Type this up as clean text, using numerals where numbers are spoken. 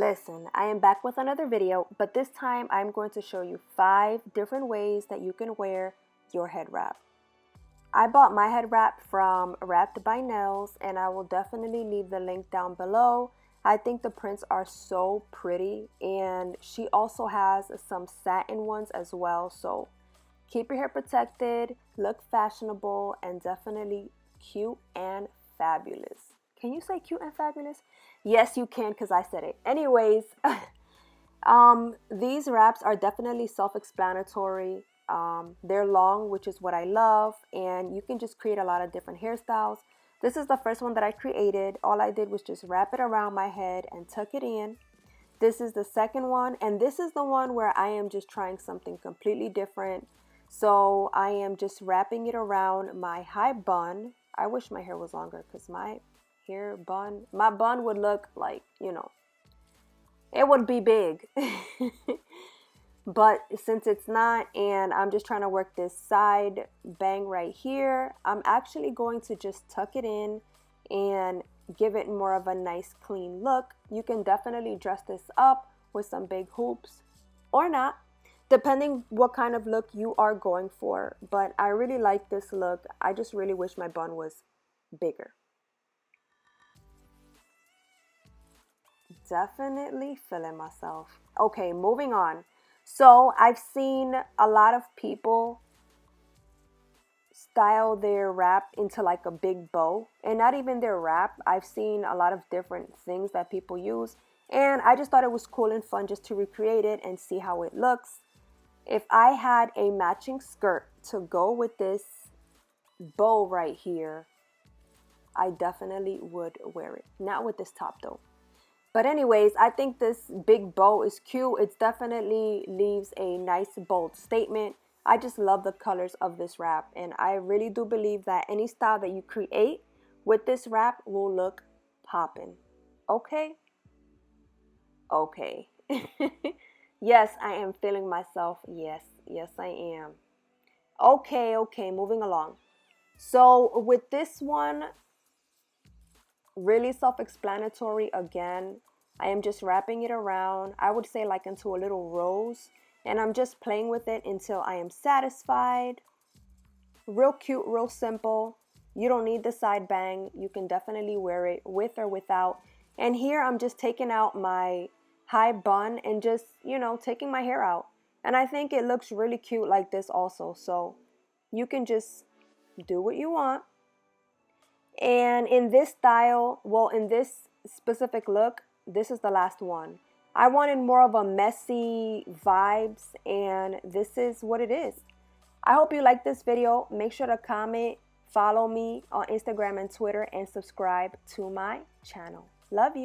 Listen, I am back with another video, but this time I'm going to show you 5 different ways that you can wear your head wrap. I bought my head wrap from Wrapped by Nails, and I will definitely leave the link down below. I think the prints are so pretty, and she also has some satin ones as well, so keep your hair protected, look fashionable, and definitely cute and fabulous. Can you say cute and fabulous? Yes, you can, because I said it. Anyways, these wraps are definitely self-explanatory. They're long, which is what I love, and you can just create a lot of different hairstyles. This is the first one that I created. All I did was just wrap it around my head and tuck it in. This is the second one, and this is the one where I am just trying something completely different. So I am just wrapping it around my high bun. I wish my hair was longer because my bun would look like, you know, it would be big. But since it's not, and I'm just trying to work this side bang right here, I'm actually going to just tuck it in and give it more of a nice clean look. You can definitely dress this up with some big hoops or not, depending what kind of look you are going for. But I really like this look. I just really wish my bun was bigger. Definitely feeling myself. Okay, moving on. So I've seen a lot of people style their wrap into like a big bow, and not even their wrap. I've seen a lot of different things that people use, and I just thought it was cool and fun just to recreate it and see how it looks. If I had a matching skirt to go with this bow right here, I definitely would wear it. Not with this top though. But anyways, I think this big bow is cute. It definitely leaves a nice bold statement. I just love the colors of this wrap, and I really do believe that any style that you create with this wrap will look poppin'. Okay? Okay. Yes, I am feeling myself. Yes, I am. Okay, moving along. So with this one, really self-explanatory again. I am just wrapping it around, I would say like into a little rose, and I'm just playing with it until I am satisfied. Real cute, real simple. You don't need the side bang. You can definitely wear it with or without. And here I'm just taking out my high bun and just, you know, taking my hair out. And I think it looks really cute like this also. So you can just do what you want. And in this style, well, in this specific look, this is the last one. I wanted more of a messy vibes, and this is what it is. I hope you like this video. Make sure to comment, follow me on Instagram and Twitter, and subscribe to my channel. Love you.